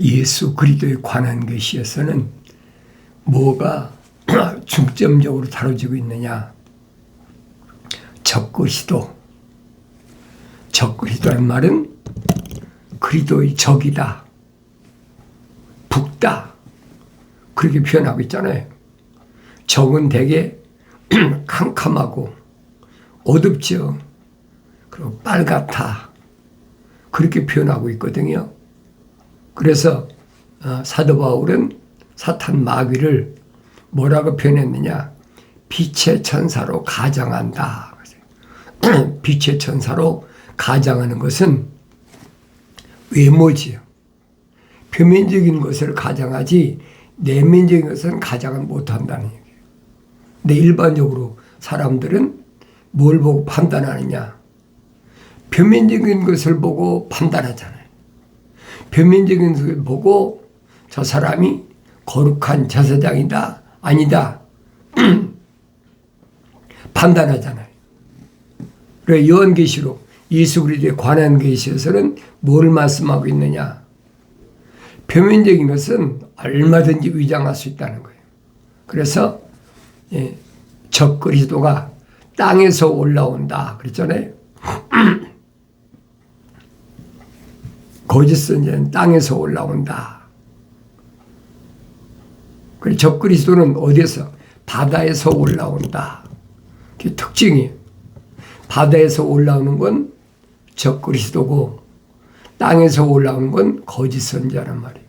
예수 그리스도에 관한 것이어서는 뭐가 중점적으로 다뤄지고 있느냐? 적그리스도. 적그리스도라는 말은 그리스도의 적이다, 북다, 그렇게 표현하고 있잖아요. 적은 되게 캄캄하고 어둡죠. 그리고 빨갛다, 그렇게 표현하고 있거든요. 그래서 사도 바울은 사탄 마귀를 뭐라고 표현했느냐? 빛의 천사로 가장한다. 빛의 천사로 가장하는 것은 외모지요. 표면적인 것을 가장하지 내면적인 것은 가장을 못한다는 얘기예요. 근데 일반적으로 사람들은 뭘 보고 판단하느냐? 표면적인 것을 보고 판단하잖아요. 표면적인 것을 보고 저 사람이 거룩한 제사장이다, 아니다 판단하잖아요. 그래서 요한계시록 예수 그리스도에 관한 것에서는 뭘 말씀하고 있느냐? 표면적인 것은 얼마든지 위장할 수 있다는 거예요. 그래서 적그리스도가 땅에서 올라온다 그랬잖아요. 거짓 선지자는 땅에서 올라온다. 그리고 적그리스도는 어디에서? 바다에서 올라온다. 그게 특징이에요. 바다에서 올라오는 건 적그리스도고 땅에서 올라오는 건 거짓 선지자란 말이에요.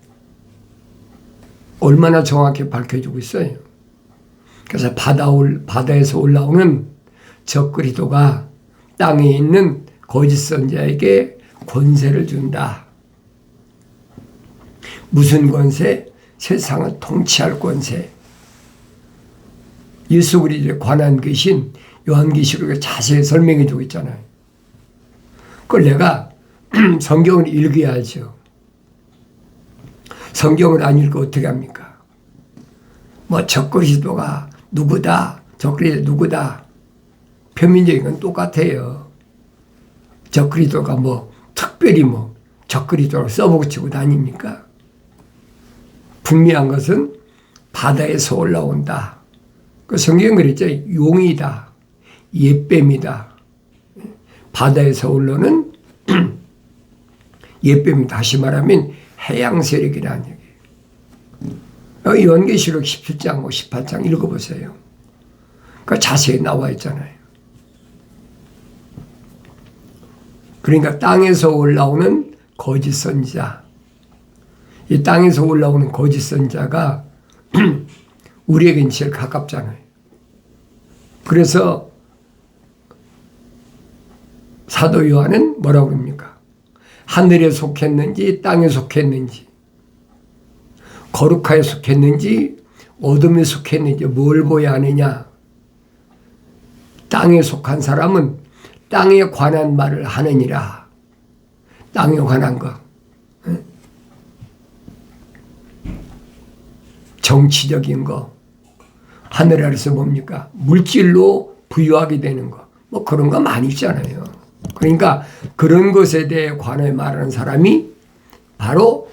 얼마나 정확히 밝혀주고 있어요. 그래서 바다에서 올라오는 적그리스도가 땅에 있는 거짓 선지자에게 권세를 준다. 무슨 권세? 세상을 통치할 권세. 예수 그리스도에 관한 것인 요한계시록에 자세히 설명해 주고 있잖아요. 그걸 내가 성경을 읽어야죠. 성경을 안 읽고 어떻게 합니까? 뭐 적그리스도가 누구다, 적그리스도 누구다. 표면적인 건 똑같아요. 적그리스도가 뭐 특별히 뭐 적그리스도를 써붙이고 다닙니까? 분명한 것은 바다에서 올라온다. 그 성경은 그랬죠. 용이다, 옛뱀이다. 바다에서 올라오는 옛뱀이 다시 말하면 해양 세력이라는 얘기예요. 요한계시록 17장, 18장 읽어보세요. 그 자세히 나와 있잖아요. 그러니까 땅에서 올라오는 거짓 선지자. 이 땅에서 올라오는 거짓 선지자가 우리에겐 제일 가깝잖아요. 그래서 사도 요한은 뭐라고 합니까? 하늘에 속했는지 땅에 속했는지 거룩하에 속했는지 어둠에 속했는지 뭘 보여야 하느냐? 땅에 속한 사람은 땅에 관한 말을 하느니라. 땅에 관한 거. 정치적인 거. 하늘 아래서 뭡니까? 물질로 부유하게 되는 거. 뭐 그런 거 많이 있잖아요. 그러니까 그런 것에 대해 관해 말하는 사람이 바로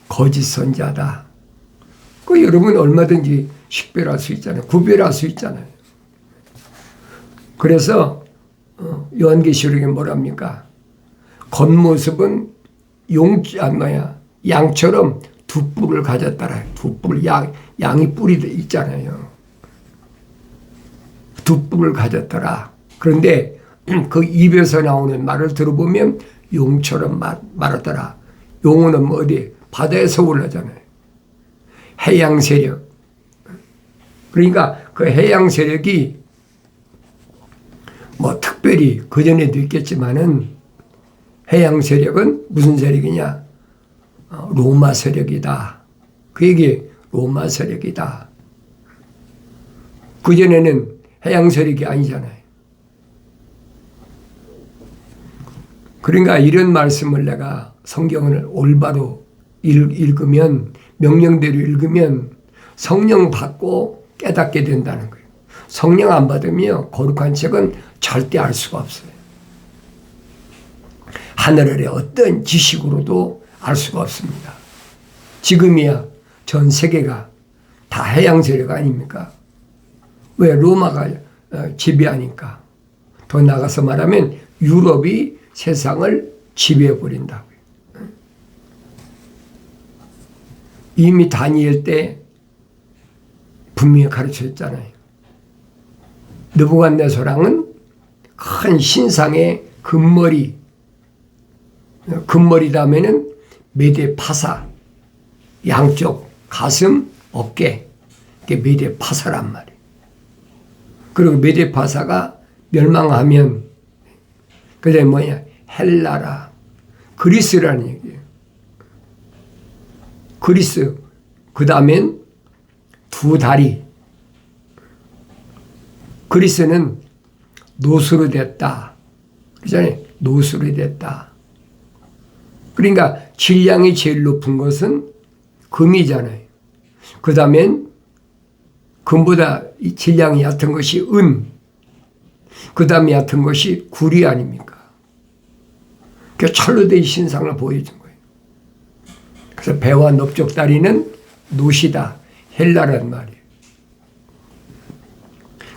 거짓 선지자다. 그 여러분 얼마든지 식별할 수 있잖아요. 구별할 수 있잖아요. 그래서 요한계시록에 뭐랍니까? 겉모습은 양처럼 두 뿔을 가졌더라. 두 뿔, 양이 뿔이 있잖아요. 두 뿔을 가졌더라. 그런데 그 입에서 나오는 말을 들어보면 용처럼 말하더라. 용은 어디? 바다에서 올라잖아요. 해양 세력. 그러니까 그 해양 세력이 뭐 특별히 그전에도 있겠지만은 해양 세력은 무슨 세력이냐? 로마 세력이다. 그게 로마 세력이다. 그전에는 해양 세력이 아니잖아요. 그러니까 이런 말씀을 내가 성경을 올바로 읽으면, 명령대로 읽으면 성령 받고 깨닫게 된다는 거예요. 성령 안 받으면 거룩한 책은 절대 알 수가 없어요. 하늘 아래 어떤 지식으로도 알 수가 없습니다. 지금이야 전 세계가 다 해양 세력 아닙니까? 왜? 로마가 지배하니까. 더 나가서 말하면 유럽이 세상을 지배해 버린다고요. 이미 다니엘 때 분명히 가르쳐줬잖아요. 느부갓네살왕은 큰 신상의 금머리다음에는 메대 파사, 양쪽 가슴, 어깨, 이게 메대 파사란 말이에요. 그리고 메대 파사가 멸망하면 그게 뭐냐? 헬라라, 그리스라는 얘기예요. 그리스, 그 다음엔 두 다리. 그리스는 노수로 됐다. 그러잖아요. 노수로 됐다. 그러니까 질량이 제일 높은 것은 금이잖아요. 그 다음엔 금보다 질량이 얕은 것이 은. 그 다음에 얕은 것이 구리 아닙니까? 그 철로 된 신상을 보여준 거예요. 그래서 배와 넓적 다리는 노시다. 헬라란 말이에요.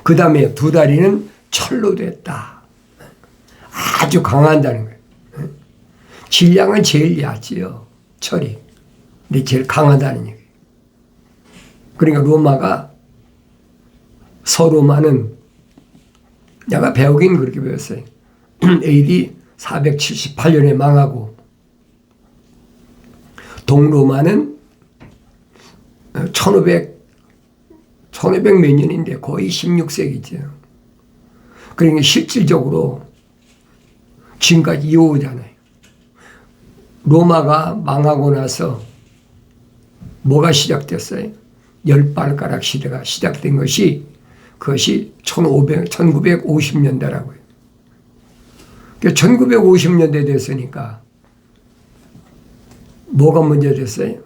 그 다음에 두 다리는 철로 됐다. 아주 강한다는 거예요. 질량은 제일 얕지요. 철이. 근데 제일 강하다는 얘기예요. 그러니까 로마가 서로마는 내가 배우긴 그렇게 배웠어요. AD 478년에 망하고 동로마는 1500 몇 년인데 거의 16세기죠. 그러니까 실질적으로 지금까지 이어오잖아요. 로마가 망하고 나서 뭐가 시작됐어요? 열발가락 시대가 시작된 것이 그것이 1950년대라고요. 1950년대 됐으니까 뭐가 문제 됐어요?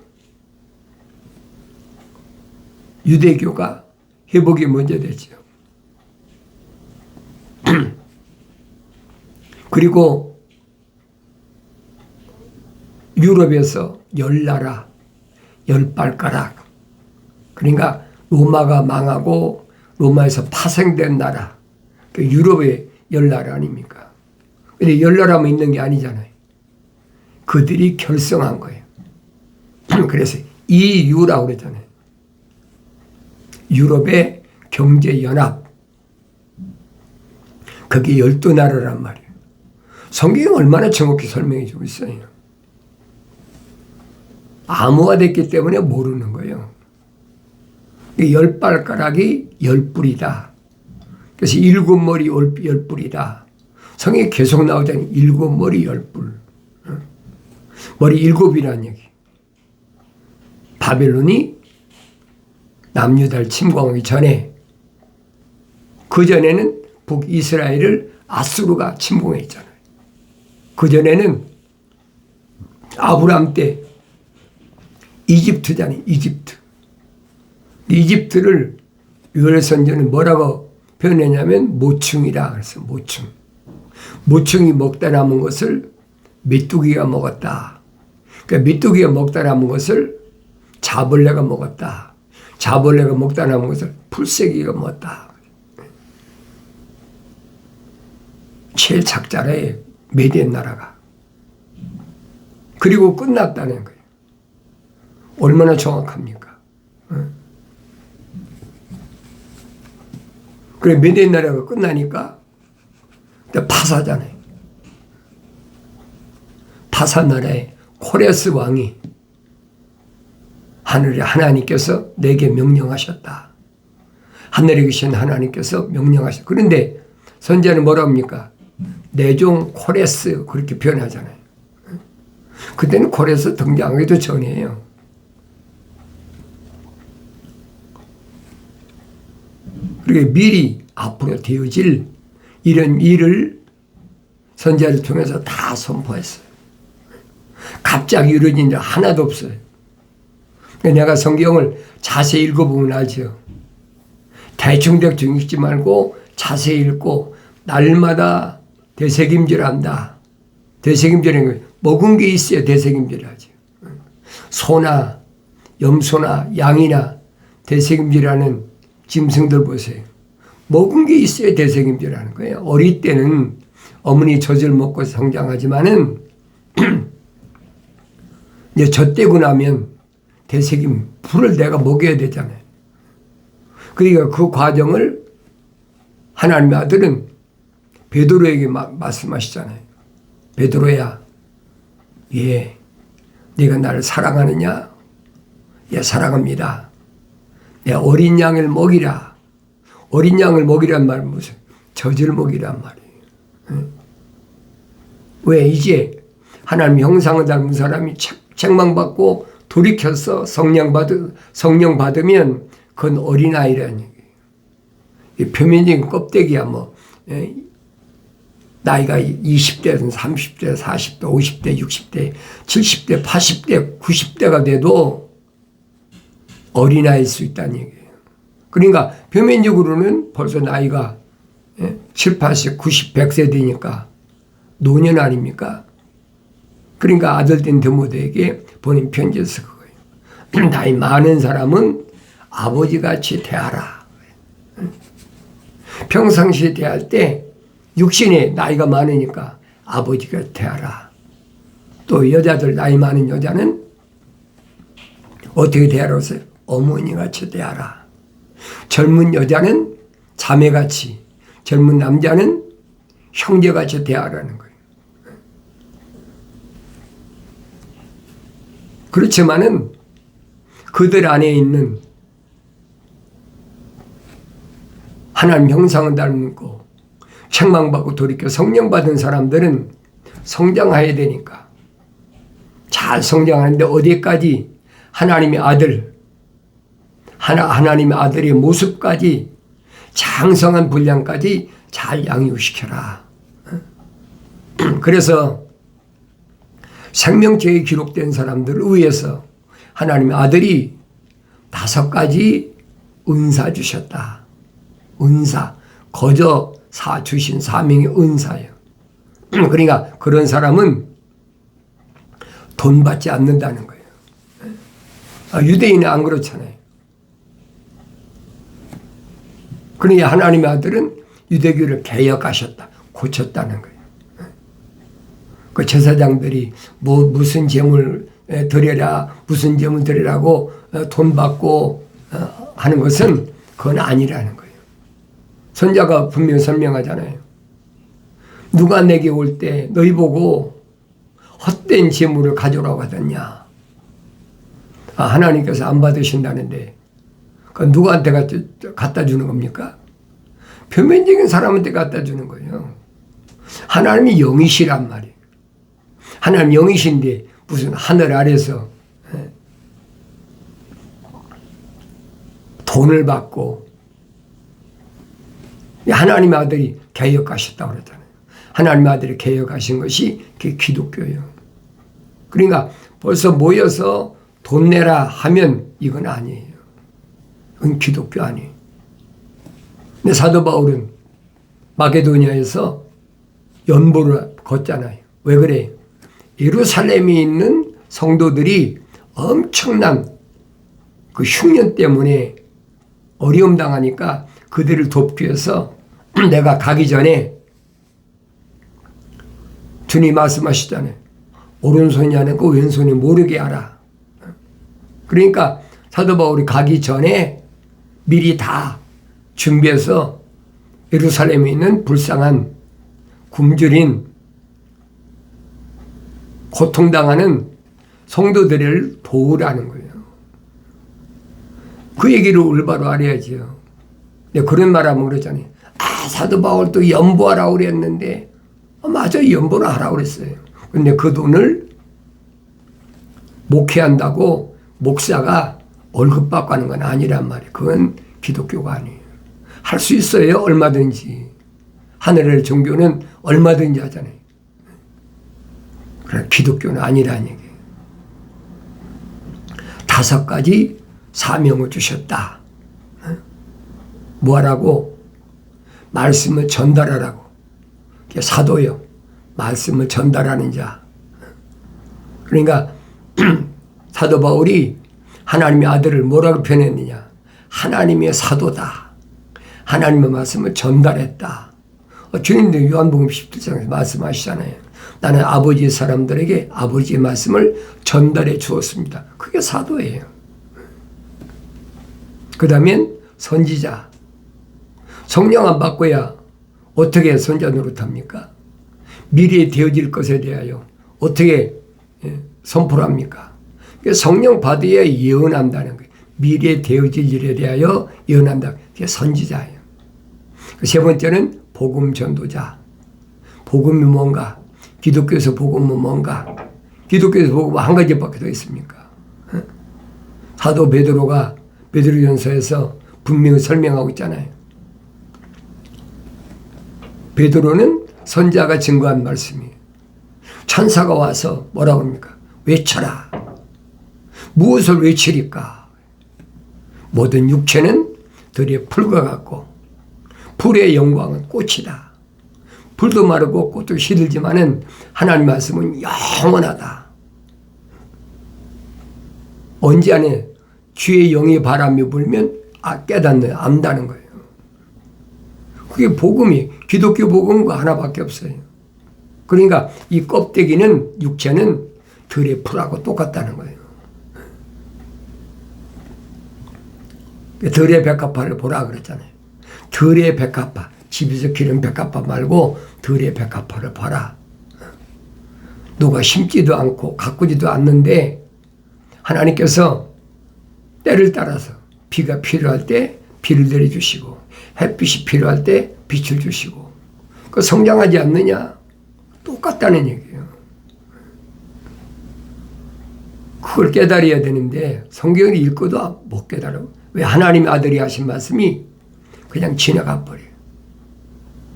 유대교가 회복이 먼저 됐죠. 그리고 유럽에서 열나라, 열발가락. 그러니까 로마가 망하고 로마에서 파생된 나라. 유럽의 열나라 아닙니까? 근데 열나라만 있는 게 아니잖아요. 그들이 결성한 거예요. 그래서 EU라고 그러잖아요. 유럽의 경제연합. 그게 12나라란 말이에요. 성경이 얼마나 정확히 설명해 주고 있어요. 암호화됐기 때문에 모르는 거예요. 10발가락이 10뿔이다. 그래서 7머리 10뿔이다. 성경에 계속 나오잖아요. 7머리 10뿔. 머리 7이라는 얘기. 바벨론이 남유다를 침공하기 전에, 그 전에는 북이스라엘을 아수르가 침공했잖아요. 그 전에는 아브람 때 이집트잖아요. 이집트를 유월선전은 뭐라고 표현했냐면 모충이라 그랬어. 모충이 먹다 남은 것을 메뚜기가 먹었다. 그러니까 메뚜기가 먹다 남은 것을 자벌레가 먹었다. 자벌레가 먹다 남은 것을 풀새기가 먹었다. 제일 작잖아요. 메디엔 나라가. 그리고 끝났다는 거예요. 얼마나 정확합니까? 그래, 메디엔 나라가 끝나니까 파사잖아요. 파사 나라의 코레스 왕이 하늘에 하나님께서 내게 명령하셨다. 하늘에 계신 하나님께서 명령하셨다. 그런데 선지자는 뭐라 합니까? 내 종 코레스 그렇게 표현하잖아요. 그때는 코레스 등장하기도 전이에요. 그리고 미리 앞으로 되어질 이런 일을 선지자를 통해서 다 선포했어요. 갑자기 이루어진 일 하나도 없어요. 내가 성경을 자세히 읽어보면 알죠. 대충 읽지 말고 자세히 읽고 날마다 되새김질한다. 되새김질하는 거예요. 먹은 게 있어야 되새김질을 하죠. 소나 염소나 양이나 대책임지라는 짐승들 보세요. 먹은 게 있어야 대책임지라는 거예요. 어릴 때는 어머니 젖을 먹고 성장하지만은 이제 젖되고 나면 대책임 풀을 내가 먹여야 되잖아요. 그러니까 그 과정을 하나님의 아들은 베드로에게 말씀하시잖아요. 베드로야, 예, 네가 나를 사랑하느냐? 예, 사랑합니다. 내 어린 양을 먹이라. 어린 양을 먹이란 말은 무슨 젖을 먹이란 말이에요. 왜 이제 하나님 형상을 닮은 사람이 책망받고 돌이켜서 성령 받으면 그건 어린아이라는 얘기예요. 표면적인 껍데기야 뭐 나이가 20대든 30대, 40대, 50대, 60대, 70대, 80대, 90대가 돼도 어린아이일 수 있다는 얘기예요. 그러니까 표면적으로는 벌써 나이가 7, 80, 90, 100세 되니까 노년 아닙니까? 그러니까 아들된 드모데에게 본인 편지를 쓴 거예요. 나이 많은 사람은 아버지같이 대하라. 평상시에 대할 때 육신에 나이가 많으니까 아버지가 대하라. 또 여자들 나이 많은 여자는 어떻게 대하라고 했어요? 어머니같이 대하라. 젊은 여자는 자매같이, 젊은 남자는 형제같이 대하라는 거예요. 그렇지만은 그들 안에 있는 하나님 형상을 닮고 책망받고 돌이켜 성령 받은 사람들은 성장해야 되니까 잘 성장하는데 어디까지 하나님의 아들, 하나님의 아들의 모습까지 장성한 분량까지 잘 양육시켜라. 그래서 생명책에 기록된 사람들을 위해서 하나님의 아들이 5가지 은사 주셨다. 은사, 거저 주신 사명의 은사예요. 그러니까 그런 사람은 돈 받지 않는다는 거예요. 유대인은 안 그렇잖아요. 그러니 하나님의 아들은 유대교를 개혁하셨다, 고쳤다는 거예요. 그 제사장들이 무슨 제물 드려라, 무슨 제물 드리라고 돈 받고 하는 것은 그건 아니라는 거예요. 선자가 분명히 설명하잖아요. 누가 내게 올 때 너희 보고 헛된 제물을 가져오라고 하더냐. 하나님께서 안 받으신다는데 그 누구한테 갖다 주는 겁니까? 표면적인 사람한테 갖다 주는 거예요. 하나님이 영이시란 말이에요. 하나님 영이신데 무슨 하늘 아래서 돈을 받고 하나님의 아들이 개혁하셨다고 그러잖아요. 하나님의 아들이 개혁하신 것이 그게 기독교예요. 그러니까 벌써 모여서 돈 내라 하면 이건 아니에요. 그건 기독교 아니에요. 근데 사도 바울은 마게도니아에서 연보를 걷잖아요. 왜 그래요? 예루살렘에 있는 성도들이 엄청난 그 흉년 때문에 어려움 당하니까 그들을 돕기 위해서 내가 가기 전에 주님 말씀하시잖아요. 오른손이 아니고 왼손이 모르게 하라. 그러니까 사도 바울이 가기 전에 미리 다 준비해서 예루살렘에 있는 불쌍한 굶주린 고통당하는 성도들을 도우라는 거예요. 그 얘기를 올바로 알아야지요. 그런 말 하면 그러잖아요. 사도 바울도 연보하라고 그랬는데, 맞아, 연보를 하라고 그랬어요. 근데 그 돈을 목회한다고 목사가 월급 받고 하는 건 아니란 말이에요. 그건 기독교가 아니에요. 할 수 있어요, 얼마든지. 하늘의 종교는 얼마든지 하잖아요. 그러나 기독교는 아니라는 얘기예요. 5가지 사명을 주셨다. 뭐하라고? 말씀을 전달하라고. 사도요. 말씀을 전달하는 자. 그러니까 사도 바울이 하나님의 아들을 뭐라고 표현했느냐? 하나님의 사도다. 하나님의 말씀을 전달했다. 주님도 요한복음 17장에서 말씀하시잖아요. 나는 아버지의 사람들에게 아버지의 말씀을 전달해 주었습니다. 그게 사도예요. 그 다음엔 선지자. 성령 안 받고야 어떻게 선지자 노릇합니까? 미래에 되어질 것에 대하여 어떻게 선포를 합니까? 성령 받아야 예언한다는 거예요. 미래에 되어질 일에 대하여 예언한다. 그게 선지자예요. 세 번째는 복음 전도자. 복음이 뭔가? 기독교에서 복음은 뭔가? 기독교에서 복음은 한 가지밖에 더 있습니까? 사도 베드로가 베드로전서에서 분명히 설명하고 있잖아요. 베드로는 선지자가 증거한 말씀이에요. 천사가 와서 뭐라고 합니까? 외쳐라. 무엇을 외치리까? 모든 육체는 들의 풀과 같고 풀의 영광은 꽃이다. 풀도 마르고 꽃도 시들지만은 하나님 말씀은 영원하다. 언제 안에 주의 영의 바람이 불면 깨닫는 안다는 거예요. 그게 복음이 기독교 복음은 그 하나밖에 없어요. 그러니까 이 껍데기는 육체는 들의 풀하고 똑같다는 거예요. 들의 백합화를 보라 그랬잖아요. 들의 백합화, 집에서 기른 백합화 말고 들의 백합화를 봐라. 누가 심지도 않고 가꾸지도 않는데 하나님께서 때를 따라서 비가 필요할 때 비를 내려주시고 햇빛이 필요할 때 빛을 주시고 그 성장하지 않느냐? 똑같다는 얘기예요. 그걸 깨달아야 되는데 성경을 읽고도 못 깨달아. 왜? 하나님의 아들이 하신 말씀이 그냥 지나가 버려요.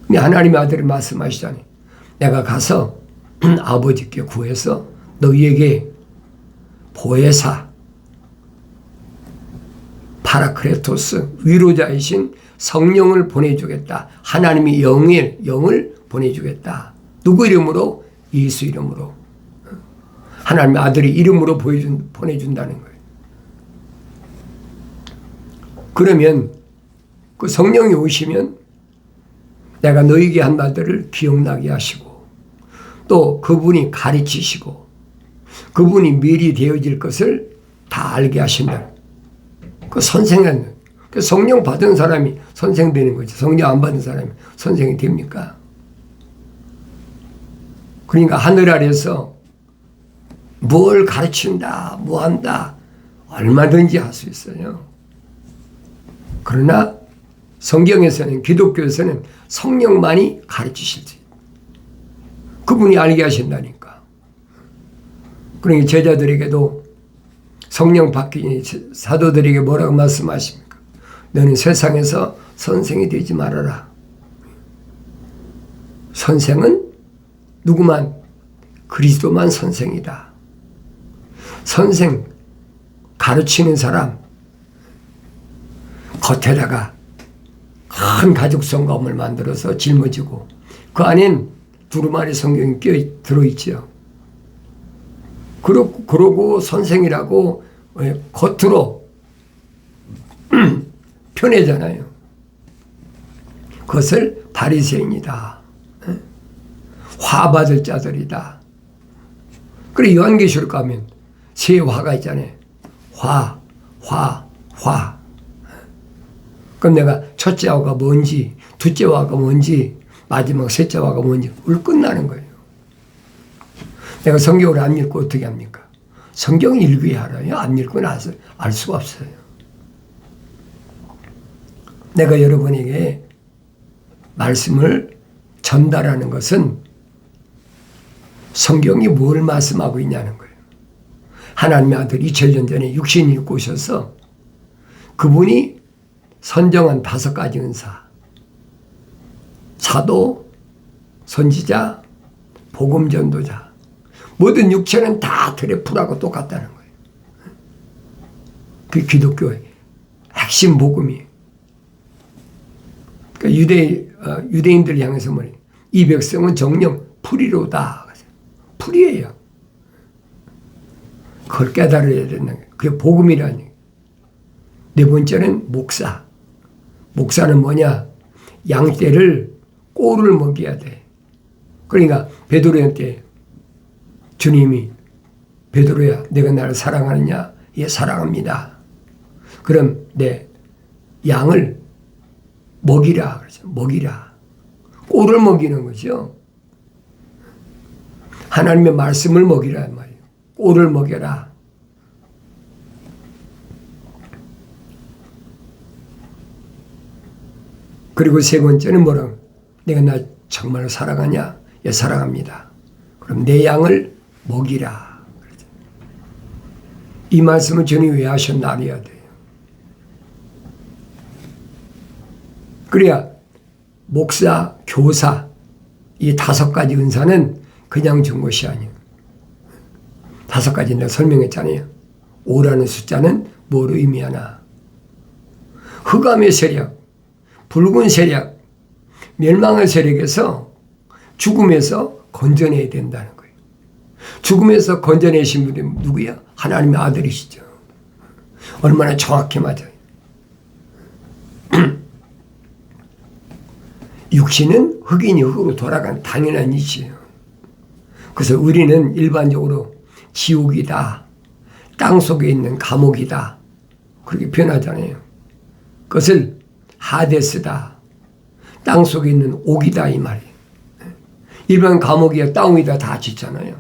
근데 하나님의 아들이 말씀하시잖아요. 내가 가서 아버지께 구해서 너희에게 보혜사 파라크레토스 위로자이신 성령을 보내주겠다. 하나님이 영을 보내주겠다. 누구 이름으로? 예수 이름으로. 하나님의 아들이 이름으로 보내준다는 거예요. 그러면 그 성령이 오시면 내가 너에게 한 말들을 기억나게 하시고 또 그분이 가르치시고 그분이 미리 되어질 것을 다 알게 하신다. 그 선생은 그 성령 받은 사람이 선생 되는 거죠. 성령 안 받은 사람이 선생이 됩니까? 그러니까 하늘 아래서 뭘 가르친다, 뭐 한다, 얼마든지 할 수 있어요. 그러나 성경에서는, 기독교에서는 성령만이 가르치실 수 있어요. 그분이 알게 하신다니까. 그러니까 제자들에게도 성령 받기 사도들에게 뭐라고 말씀하십니까? 너는 세상에서 선생이 되지 말아라. 선생은 누구만? 그리스도만 선생이다. 선생, 가르치는 사람, 겉에다가 큰 가죽 성검을 만들어서 짊어지고 그 안엔 두루마리 성경이 들어있죠. 그러고 선생이라고 겉으로 표내잖아요. 그것을 바리새인이다. 화 받을 자들이다. 그리고 요한계시록 가면 세 화가 있잖아요. 화. 그럼 내가 첫째 화가 뭔지, 둘째 화가 뭔지, 마지막 셋째 화가 뭔지 그걸 끝나는 거예요. 내가 성경을 안 읽고 어떻게 합니까? 성경 읽어야 알아요. 안 읽고는 알 수가 없어요. 내가 여러분에게 말씀을 전달하는 것은 성경이 뭘 말씀하고 있냐는 거예요. 하나님의 아들 2000년 전에 육신이 입고 오셔서 그분이 선정한 5가지 은사, 사도, 선지자, 복음 전도자, 모든 육체는 다 들의 풀하고 똑같다는 거예요. 그 기독교의 핵심 복음이에요. 그러니까 유대인들 향해서 뭐래요? 이 백성은 정령 풀이로다. 풀이에요. 그걸 깨달아야 된다는 거예요. 그게 복음이라는 거예요. 네 번째는 목사. 목사는 뭐냐? 양떼를 꼴을 먹여야 돼. 그러니까 베드로한테 주님이 베드로야 내가 나를 사랑하느냐? 예, 사랑합니다. 그럼 내 양을 먹이라. 그러죠. 먹이라. 꼴을 먹이는 거죠. 하나님의 말씀을 먹이라 말이에요. 꼴을 먹여라. 그리고 세 번째는 뭐라고? 내가 나 정말 사랑하냐? 예, 사랑합니다. 그럼 내 양을 먹이라. 그러죠. 이 말씀을 주님이 왜 하셨나 알아야 돼요. 그래야 목사, 교사 이 5가지 은사는 그냥 준 것이 아니에요. 5가지 내가 설명했잖아요. 5라는 숫자는 뭐로 의미하나? 흑암의 세력, 붉은 세력, 멸망의 세력에서 죽음에서 건져내야 된다는 거예요. 죽음에서 건져내신 분이 누구야? 하나님의 아들이시죠. 얼마나 정확히 맞아요. 육신은 흑인이 흑으로 돌아가는 당연한 이치예요. 그래서 우리는 일반적으로 지옥이다, 땅 속에 있는 감옥이다 그렇게 표현하잖아요. 그것을 하데스다, 땅 속에 있는 옥이다 이 말이에요. 일반 감옥이야 땅 위다 다 짓잖아요.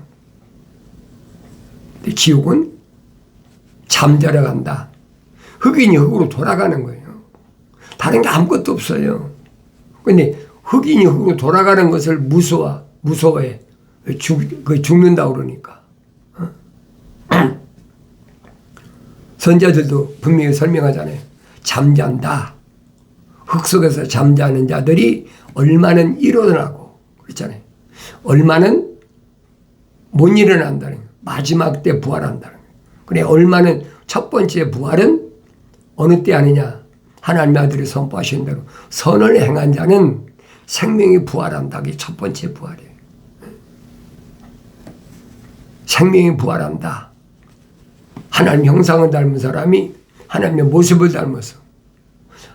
근데 지옥은 잠자러 간다. 흑인이 흑으로 돌아가는 거예요. 다른 게 아무것도 없어요. 근데 흑인이 흑으로 돌아가는 것을 무서워해. 죽는다 그러니까. 선자들도 분명히 설명하잖아요. 잠잔다. 흙 속에서 잠자는 자들이 얼마는 일어나고 그랬잖아요. 얼마는 못 일어난다는 거예요. 마지막 때 부활한다는 거예요. 그래 얼마는 첫 번째 부활은 어느 때 아니냐. 하나님의 아들이 선포하신 대로 선을 행한 자는 생명이 부활한다. 그게 첫 번째 부활이에요. 생명이 부활한다. 하나님 형상을 닮은 사람이 하나님의 모습을 닮아서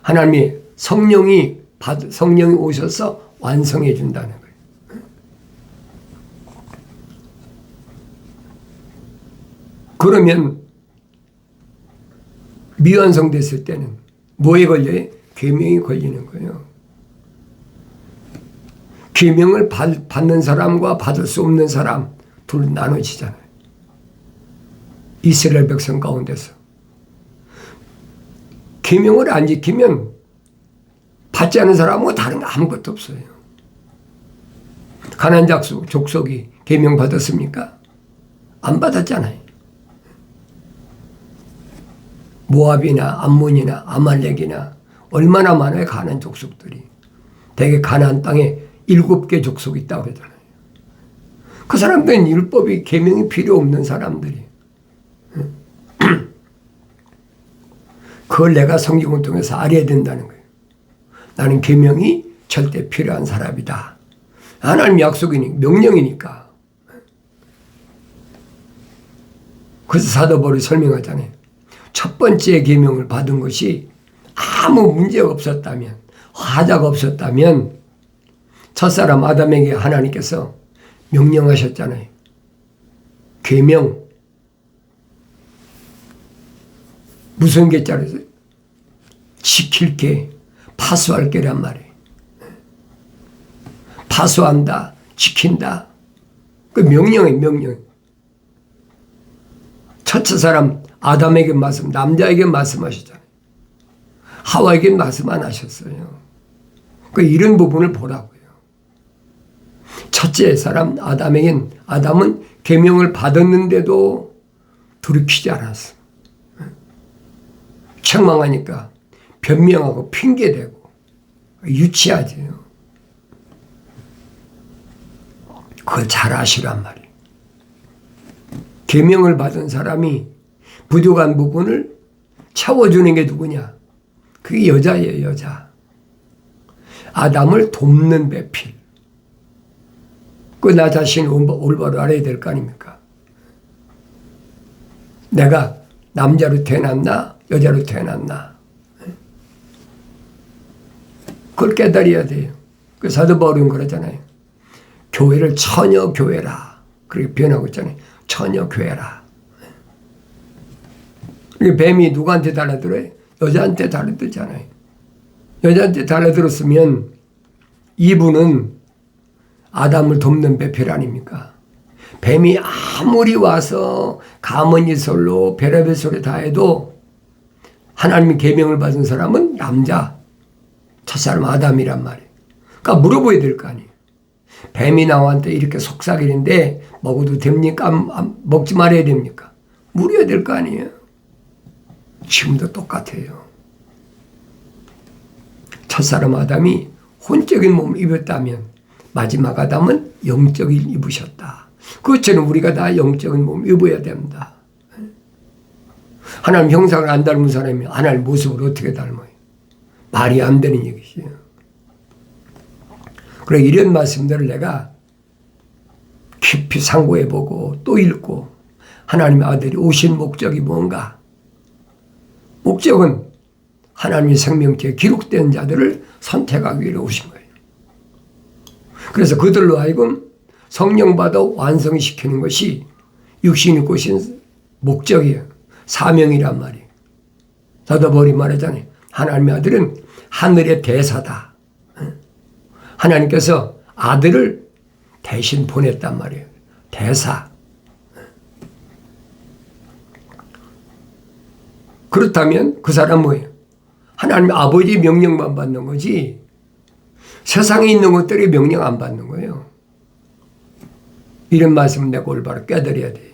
하나님의 성령이 오셔서 완성해 준다는 거예요. 그러면 미완성됐을 때는 뭐에 걸려요? 계명이 걸리는 거예요. 계명을 받는 사람과 받을 수 없는 사람 둘 나눠지잖아요. 이스라엘 백성 가운데서 계명을 안 지키면 받지 않은 사람은 다른 거 아무것도 없어요. 가나안 족속이 계명 받았습니까? 안 받았잖아요. 모압이나 암몬이나 아말렉이나 얼마나 많아요. 가나안 족속들이. 대개 가나안 땅에 7개 족속이 있다고 그러잖아요. 그 사람들은 율법이 계명이 필요 없는 사람들이. 그걸 내가 성경을 통해서 알아야 된다는 거예요. 나는 계명이 절대 필요한 사람이다. 하나님 약속이니까, 명령이니까. 그래서 사도 바울이 설명하잖아요. 첫 번째 계명을 받은 것이 아무 문제가 없었다면, 화자가 없었다면 첫사람 아담에게 하나님께서 명령하셨잖아요. 계명. 무슨 계자로서 지킬 게, 파수할 게란 말이에요. 파수한다, 지킨다. 그 명령이에요, 명령. 첫째 사람 아담에게 남자에게 말씀하셨잖아요. 하와에게 말씀 안 하셨어요. 그 이런 부분을 보라고요. 첫째 사람 아담은 계명을 받았는데도 돌이키지 않았어. 책망하니까 변명하고 핑계대고 유치하지요. 그걸 잘 아시란 말이에요. 계명을 받은 사람이 부족한 부분을 채워주는 게 누구냐? 그게 여자예요, 여자. 아담을 돕는 배필. 그 나 자신이 올바로 알아야 될 거 아닙니까? 내가 남자로 태어났나 여자로 태어났나 그걸 깨달아야 돼요. 그 사도 바울은 그러잖아요. 교회를 처녀교회라 그렇게 표현하고 있잖아요. 처녀교회라. 뱀이 누구한테 달라들어요? 여자한테 달라들잖아요. 여자한테 달라들었으면 이분은 아담을 돕는 배필 아닙니까? 뱀이 아무리 와서 가문이 솔로 별의별 소리 다 해도 하나님의 계명을 받은 사람은 남자, 첫사람 아담이란 말이에요. 그러니까 물어봐야 될 거 아니에요. 뱀이 나한테 이렇게 속삭이는데 먹어도 됩니까? 먹지 말아야 됩니까? 물어야 될 거 아니에요. 지금도 똑같아요. 첫사람 아담이 혼적인 몸을 입었다면 마지막 아담은 영적인 입으셨다. 그것처럼 우리가 다 영적인 몸을 입어야 됩니다. 하나님 형상을 안 닮은 사람이 하나님 모습을 어떻게 닮아요? 말이 안 되는 얘기죠. 그래 이런 말씀들을 내가 깊이 상고해보고 또 읽고 하나님의 아들이 오신 목적이 뭔가? 목적은 하나님의 생명체에 기록된 자들을 선택하기 위해 오신 거예요. 그래서 그들로 하여금 성령 받아 완성시키는 것이 육신이 꾸신 목적이에요. 사명이란 말이에요. 사도 바울이 말하잖아요. 하나님의 아들은 하늘의 대사다. 하나님께서 아들을 대신 보냈단 말이에요. 대사. 그렇다면 그 사람은 뭐예요? 하나님 아버지 명령만 받는 거지 세상에 있는 것들이 명령 안 받는 거예요. 이런 말씀을 내가 올바로 깨달아야 돼요.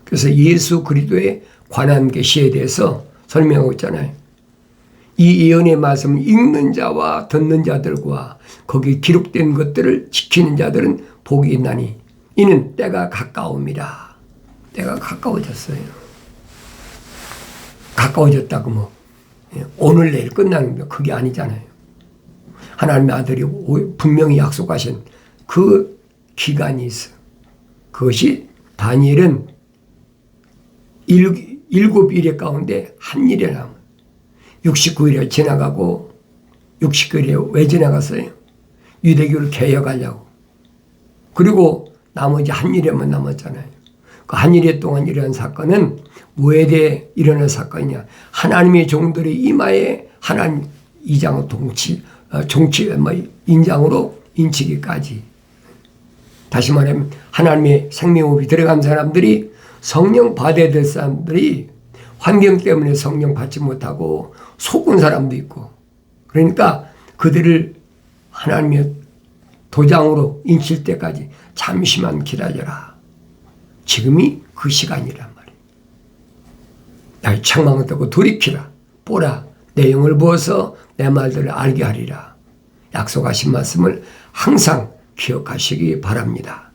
그래서 예수 그리스도의 관한 계시에 대해서 설명하고 있잖아요. 이 예언의 말씀을 읽는 자와 듣는 자들과 거기에 기록된 것들을 지키는 자들은 복이 있나니 이는 때가 가까움이라. 때가 가까워졌어요. 가까워졌다고 뭐 오늘 내일 끝나는 게 그게 아니잖아요. 하나님의 아들이 분명히 약속하신 그 기간이 있어. 그것이 다니엘은 7일의 가운데 한 일에 남은 69일이 지나가고 69일이 왜 지나갔어요? 유대교를 개혁하려고. 그리고 나머지 한 일에만 남았잖아요. 그 한 일 동안 일어난 사건은 뭐에 대해 일어난 사건이냐? 하나님의 종들의 이마에 하나님 이장의 인장으로 인치기까지. 다시 말하면 하나님의 생명호흡이 들어간 사람들이 성령 받아야 될 사람들이 환경 때문에 성령 받지 못하고 속은 사람도 있고 그러니까 그들을 하나님의 도장으로 인칠 때까지 잠시만 기다려라. 지금이 그 시간이란 말이에요. 나의 책망을 듣고 돌이키라. 보라. 내 영을 부어서 내 말들을 알게 하리라. 약속하신 말씀을 항상 기억하시기 바랍니다.